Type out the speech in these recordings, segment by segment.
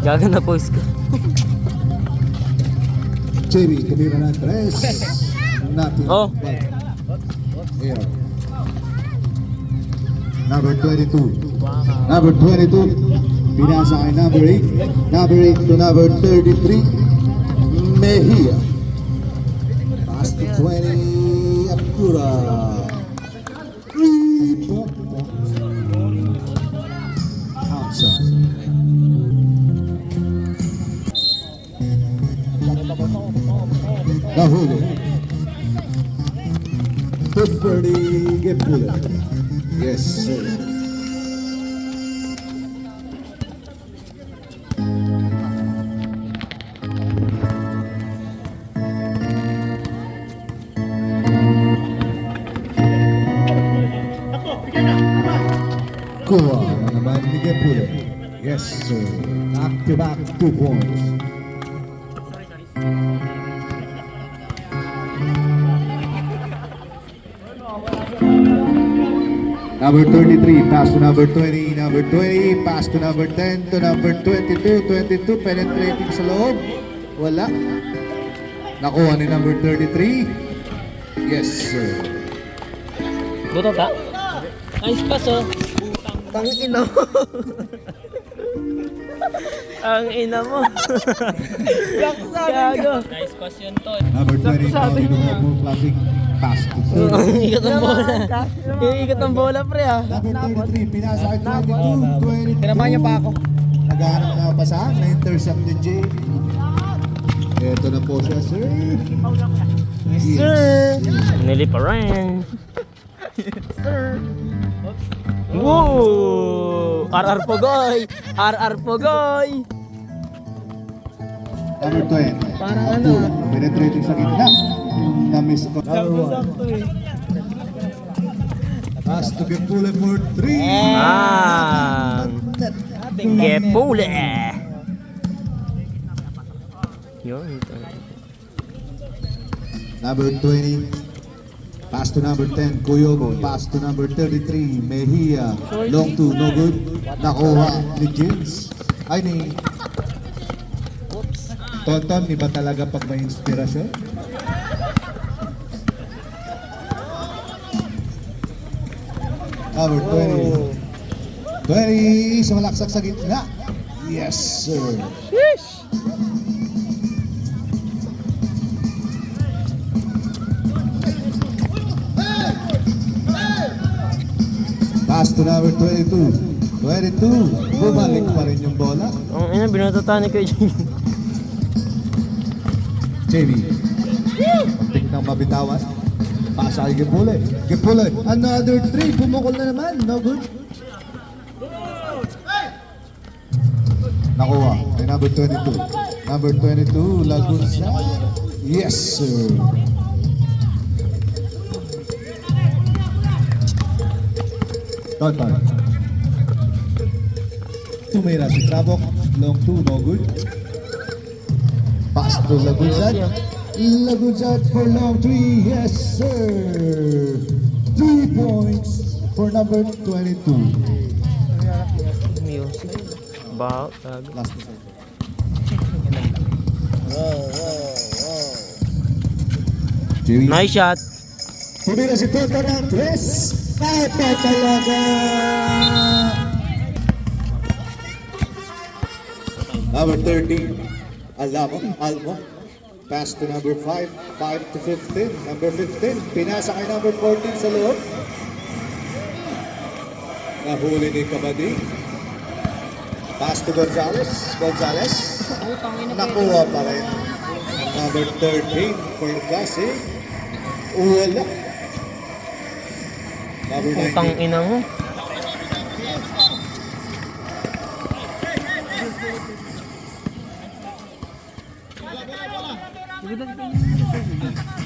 Gaga na post ko. JB, tumira ng 3. Nothing Oh. but air. Number 22. Number 22. Pinasa kay number 8. Number 8 to number 33. Mejia. Pass to 20. Apura. 3 points. Outside. Nahuli. 30 get bullet. Yes, sir. Kuha na naman ni get bullet. Yes, sir. Back to back 2 points. Number 33, pass to number 20, number 20, pass to number 10, to number 22, 22, penetrating sa loob. Wala. Nakuha ni number 33. Yes, sir. Buto ta? Nice pass oh. Ang ina mo. Ang ina mo. Gago. Nice pass yun to. Number 20, Paul Classic, pass to 30. Ikot ng bola. Ikot ng bola pre ah. Number 33, pinasa kay 22, 23. Tinabahan niya pa ako. Naghahanap na pasahan, na-intercept ni Jay. Ito na po siya, sir. Yes, Sir. Nili pa rin. Sir. Woo! RR Pogoy! RR Pogoy! Number 20. Parang ano, Penetrating sa gitna. Na-miss ko. sakto eh. Pass to Gepule for 3. Ah! Kepule! Yun. Number 20. Pass to number 10, Kuyogo. Pass to number 33, Mejia. Long 2, no good. Nakuha ni James. Ay, ni Tonton, di ba talaga pag may inspirasyon? Number 20. 20, sumalaksak sa gitna. Yes, sir. Pass to number 22. 22. Bumalik pa rin yung bola. Ang ina, binatutan ni Kuya Jimmy. JB. Pagtik ng mabitawan. Pasa kay Gepule. Gepule. Another 3. Pumukol na naman. No good. Nakuha. Ay number 22. Number 22. Lagunsa. Yes, sir. Tonton. Tumira si Trabok. Long 2. No good. Pass to Lagunzad. Lagunzad for long 3. Yes, sir. 3 points for number 22. Music. Bao, gago. Last mistake. Jerry. Nice shot. Tumira si Toto ng 3. Ito talaga. Number 30. Almo. Pass to number 5. 5 to 15. Number 15. Pinasa kay number 14 sa loob. Nahuli ni Kabadi. Pass to Gonzales. Nakuha pa rin. Number 13 for Classic. Wala. Number Utang 19. ina mo.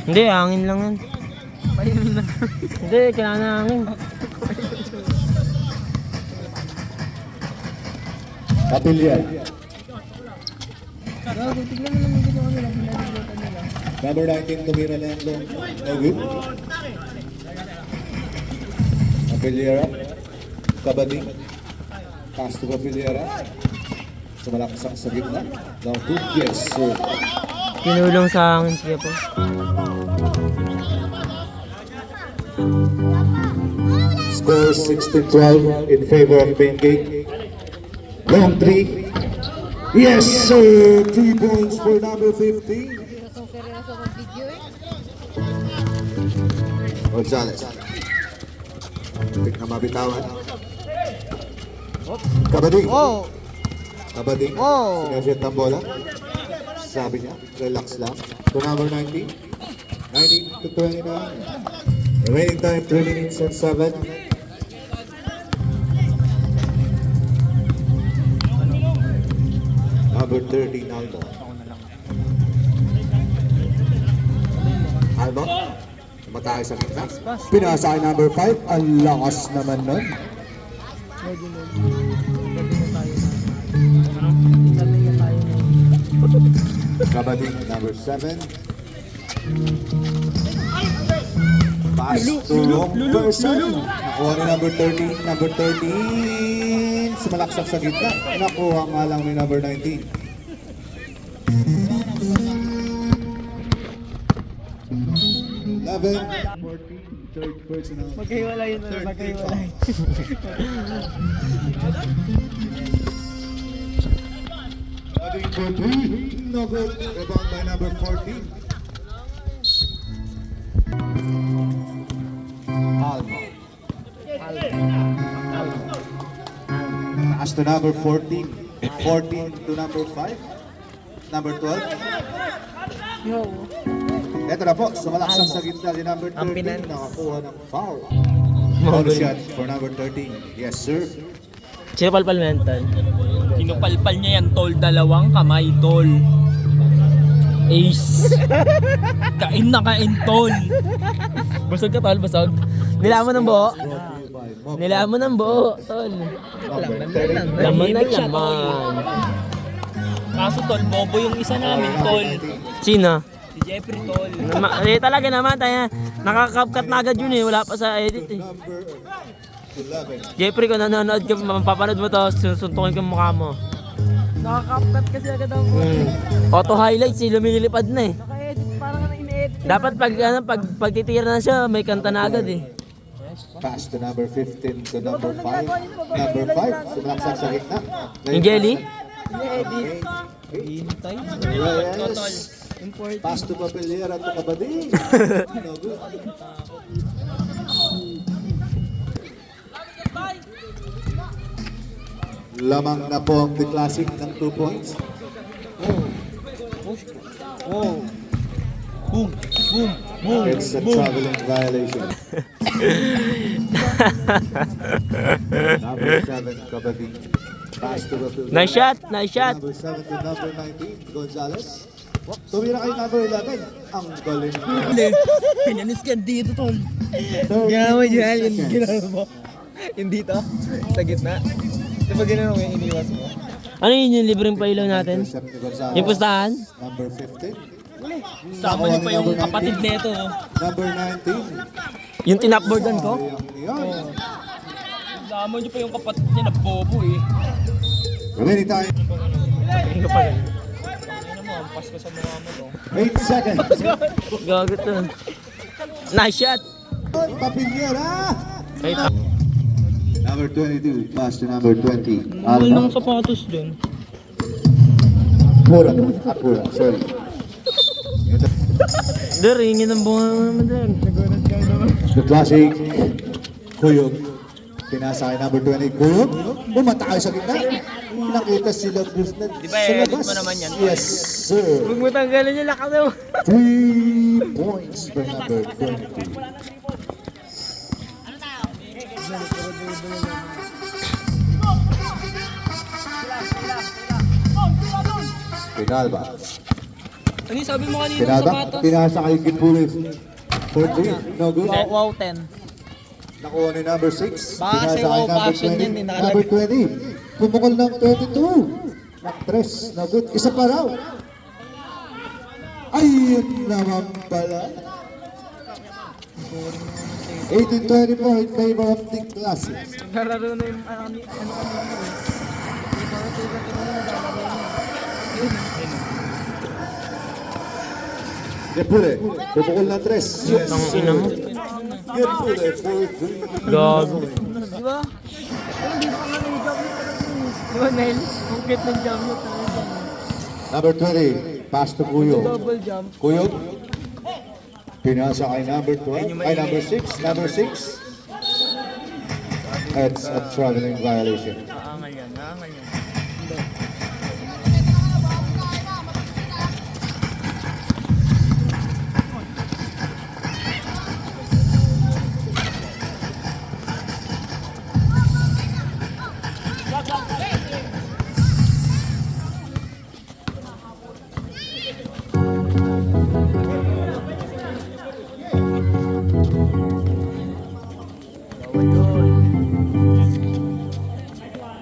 Hindi, hangin lang yan. Hindi, kailangan na hangin. Kapilyan. Number 19, tumira na yung long. No good. Kapiliera. Kabading. Pass to Kapiliera. Sumalaksak sa gitna. Long hook. Yes, sir. Kinulong sa akin siya po. Score 16-12 in favor of Pancake. Long 3. Yes, sir. 3 points for number 15. Gonzalez. Pick na mabitawan. Kabading. Wow! Kabading. Wow! Sineset ang bola. Sabi niya, relax lang. To number 19. 19 to 29. Remaining time 3 minutes and 7. Number 30, Aldo. Aldo. Matay sa gitna. Pinasa kay number 5. Ang lakas naman nun. Kabading, number 7. Pass to wrong person. Nakuha ni number 13. Number 13. Sumalaksak sa gitna. Nakuha nga lang ni number 19. Eleven, 14, third personal. Magkahiwalay yun, magkahiwalay. Kabading for 3. No good. Rebound by number 14. Almo. Pass to number 14. 14 to number 5. Number 12. Yo. Ito na po, sumalaksak sa gitna ni number 13. Ampinan. Nakakuha ng foul. Foul shot for number 13. Yes, sir. Sino palpal mental? Sinupalpal niya yan, tol. Dalawang kamay, tol. Ace. Kain na kain, tol. Busog ka tol, busog. Nilamon ng buo. Nilamon ng buo, tol. Number 13. Laman na Tahimik siya, laman. Kaso, tol, bobo yung isa namin, tol. Sino? Si Jeffrey, tol. Talaga naman, tayo. Nakaka-cut na agad yun eh. Wala pa sa edit eh. Number 11. Jeffrey, kung nanonood ka, mapapanood mo to, susuntukin ko yung mukha mo. Nakaka-upcut kasi agad ako. Auto highlights eh, lumilipad na eh. Naka-edit, parang ina-edit. Dapat pag titira na siya, may kanta na agad eh. Pass to number 15 to number 5. Number 5, sumalaksak sa gitna. Yung jelly? Ina-edit. Hintay. Yes. Pass to Papelera to Kabading. No good. Lamang na po ang The Classic ng 2 points. Wow. Boom. Boom. Boom. It's a traveling violation. Number 7, Kabading. Pass to Papelera. Nice shot, nice shot. Number 7 to number 19, Gonzalez. Tumira kay number 11. Ang galing. Pinanis ka dito, tol. Ginawa mo dyan, yung ginawa mo. Yung dito, sa gitna. Di ba ginawa mo yung iniwas mo? Ano yun yung libreng pailaw natin? Intercept ni Gonzalez. Yung pustahan? Number 15. Sama niyo pa yung kapatid nito. Number 19. Yung tinapboardan ko? Yan. Sama niyo pa yung kapatid niya na bobo eh. Remaining time, Tingin ko pa ganun. Ano mo, ang pasko sa mukha mo to. 8 seconds. Gago to. Nice shot! Papilera. Ay, Number 22, pass to number 20. Mahal ng Alma. sapatos dyan. Apura, sorry. Der, hingin ng bunga naman der. The Classic, Kuyog. Pinasa kay number 20, Kuyog. Umatake sa gitna. Nakita sila Bruce na Di ba, edit mo naman yan? Yes, sir. Huwag mo tanggalin yung lakas mo. 3 points for number 22. Pinalba. Ano yung sabi mo kanina ng Pinalba. sapatos? Pinasa kay Gipulis. 4-3. No good. Wow, 10. Nakuha ni number 6. Baka kasi wow passion yan eh, Number 20. Pumukol ng 22. Ng 3. No good. Isa pa raw. Ayun naman pala. 18-24 in favor of the Classic. Naglaro na yung ano kanina eh. Di ba, tulad ko na naglalaro Gepure, pupukol na 3. Yes, Ang ina mo. Gepure for 3. Gago. Di ba? Pero hindi pa nga nag-jump Di ba, Nel? Ang cute ng jump nyo talaga. Number 20, pass to Kuyo. Double jump. Kuyo, pinasa kay number 12, ay number 6, number 6. It's a traveling violation. Naangal yan, naangal yan.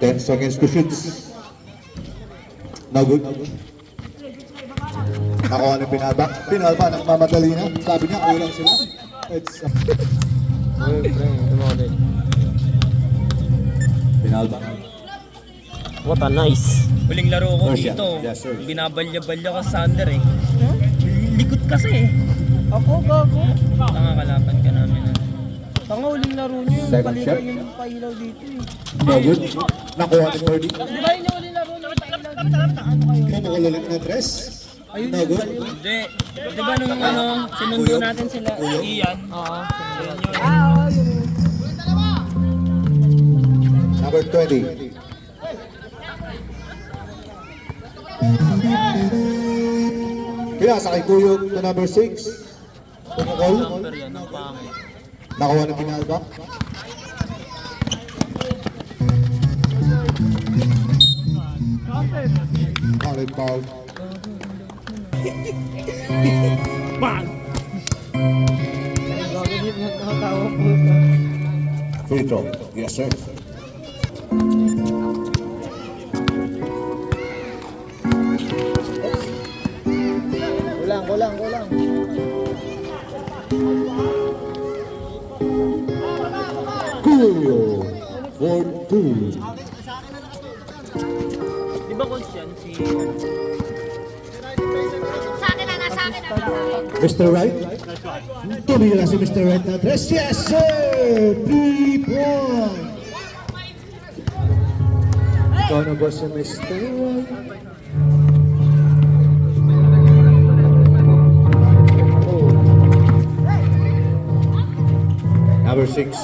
Ten seconds to shoot. No good. Ako ano pinalba? Pinalba, nagmamadali na. Sabi niya, kulang sila. It's pinalba. What a nice. Huling laro ko First shot. dito. Yes, sir. Binabalya-balya ka sa under eh. Likot kasi eh. Ako, gago. Tanga kalaban ka namin ah. Tanga uling laro nyo yung Second paligaw shot. yung pailaw dito eh. No good. Nakuha ni Ferdy. Di ba yun yung uling laro nyo yung pailaw dito? Ano kayo? Pumukul ulit na 3. Ayun No yung good. baliw. Hindi. Di ba nung ano, sinundo natin sila, Ian? Oo. Yun yun. Ah, yun. Number 20. Pinasa kay Kuyo to number 6. Pumukol. Pero yan, ang pangit. Nakuha ni pinalba. Solid foul. Gago din nakatawa po. Free throw. Yes, sir. Kulang. Kuyo for 2. Di ba coach yan? Si... Mr. Wright. Tumira si Mr. Wright na 3. Yes, sir! 3 points. Ikaw na ba si Mr. Wright? Number 6.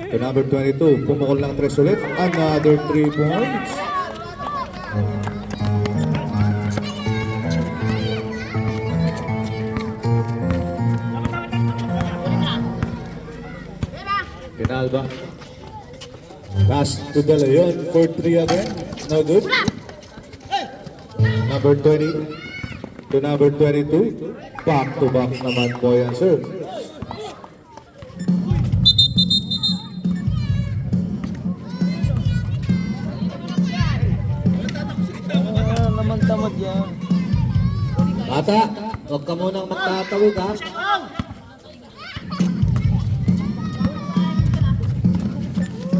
To number 22. Pumukol ng 3 ulit. Another 3 points. Pinalba. Pass to De Leon for 3 again. No good. Number 20 to number 22. Back to back naman po yan, sir. Naman tamad yan. Bata, huwag ka munang magtatawid, ha?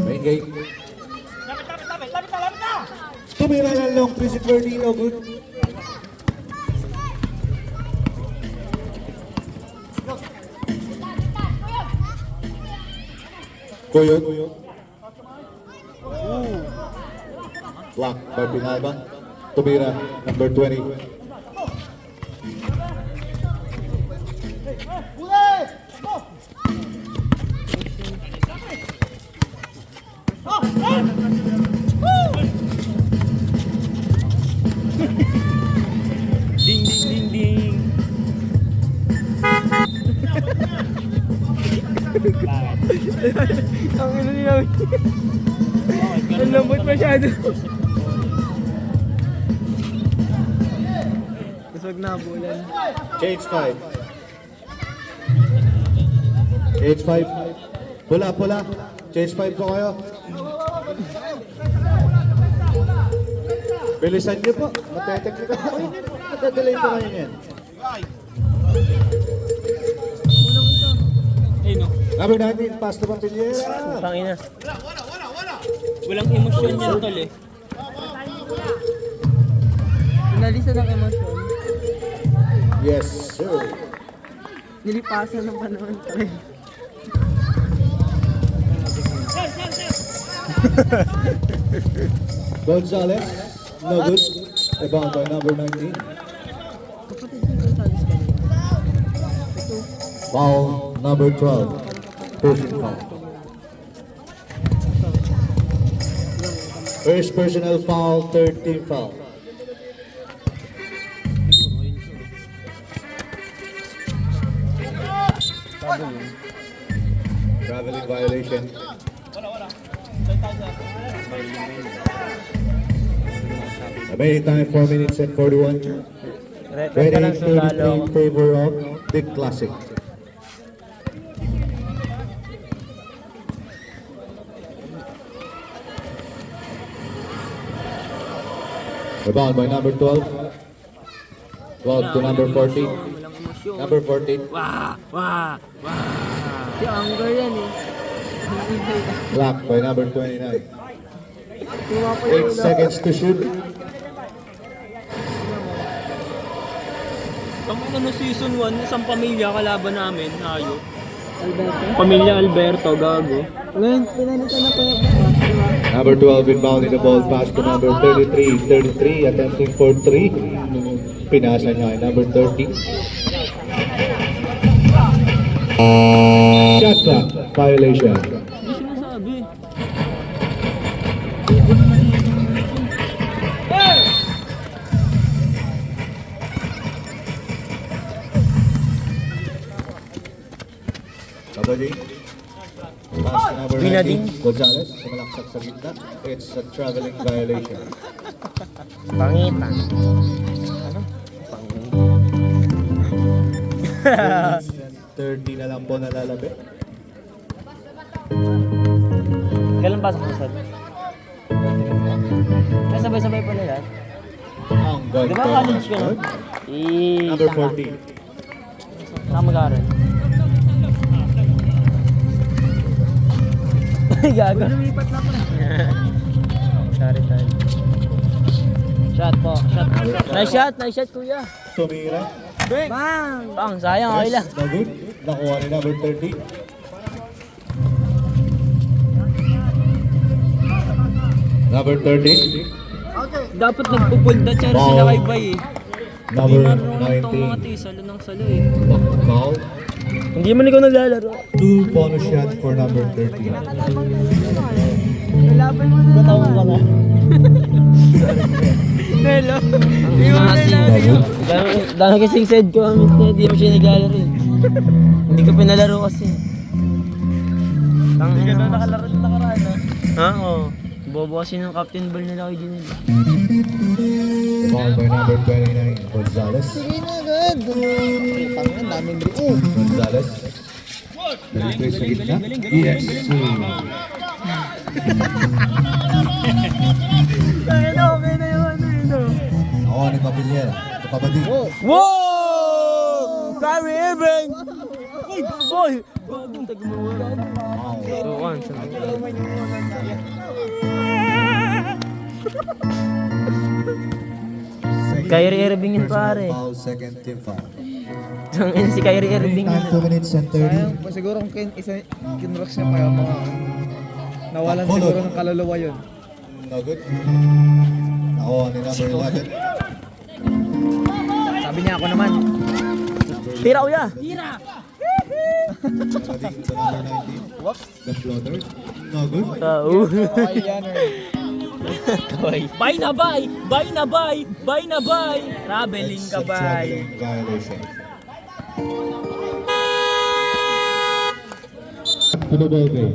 Main gate. Tumira ng long 3 si Ferdy, no good. Kuyog. Block by Pinalba. Tumira, number 20. Ding, ding, ding, ding. Ang ino niya. Ang lambot masyado. Tapos wag na bulan. Change 5. Change 5. Pula. Change 5 po kayo. Bilisan niyo po. Mateteknika po kayo. Matadalay po kayo yan. Ay no. Number 19, pass to Pampillera. Tangina. Walang emosyon yan tol eh. Pinalisan ng emosyon. Yes, sir. Nilipasan ng panahon. Pre. Gonzalez, no good. Rebound by number 19. Kapatid ko yung salis kanina. Ito. Foul number 12. Personal foul. First personal foul, third team foul. Traveling violation. Remaining time 4 minutes and 41. Record ka lang sundalo. 33 in favor of Big Classic. Rebound by number 12. 12 to number 14. Walang emosyon. Number 14. Si Anger yan eh. Block by number 29. Tuwa ko yung 8 seconds to shoot. Kami na season 1, isang pamilya kalaban namin, hayo. Alberto. Pamilya Alberto, gago. Ngayon, pinalitan na ko yung diba? Number 12 inbounding the ball pass to number 33. 33 attempting for 3. Pinasa niya ay number 30. Shot clock violation. Hindi sinasabi. Kabading. Pass to number 19. Gonzalez. Sumalaksak sa gitna. It's a traveling violation. Pangita. 30 na lang po nalalabi. Kailan pasok mo, Sir? May sabay-sabay pala yan. Ang Di ba college ka nun? Number 14. Saan mag-aaral? Ay, gago. Lumipat na po. Sorry. Shot po, shot. Nice shot, kuya. Tumira. Bang! Bang, sayang, okay lang. No good. Nakuha ni number 30. Number 30. Dapat nagpupulda charo sila kay Bay eh. Hindi Number marunong itong mga 19. salo ng salo eh. Foul. Hindi man ikaw naglalaro. 2 bonus shot for number 30. Nakatabang na yun eh. Nalaban mo na naman. ka na. Hello. Dahil kasing said ko, hindi mo siya naglalaro eh. Hindi ko pinalaro kasi. Hindi ka na nakalaro na nakaraan ha? Ha? Oo. Bobo kasi ng captain ball nila kay Junel. Foul by number 29. Gonzalez. Sige na agad. Tangan, daming rio. Gonzalez. Nalibre sa gitna. Yes. Okay na yung ano yun. Nakuha ni Pabiliera. Kapabadi. Wow! Kyrie Irving! Boy! Bagong tagmawa. Wow. 2-1. Kyrie Irving yun pare. Foul, second team foul. Si Kyrie Irving Time yun. 2 minutes and 30. Sayang, siguro kung kinrocks niya kaya mga nawalan siguro ng kaluluwa yun. No good. Nakuha ni number 11. Sabi niya ako naman. Tira uya! Kapabadi to number 19. The floater. No good. Tao. Ay, yan eh. Bye na bye! Bye na bye! Bye na bye! Traveling It's ka a bye! traveling violation. To the ball game.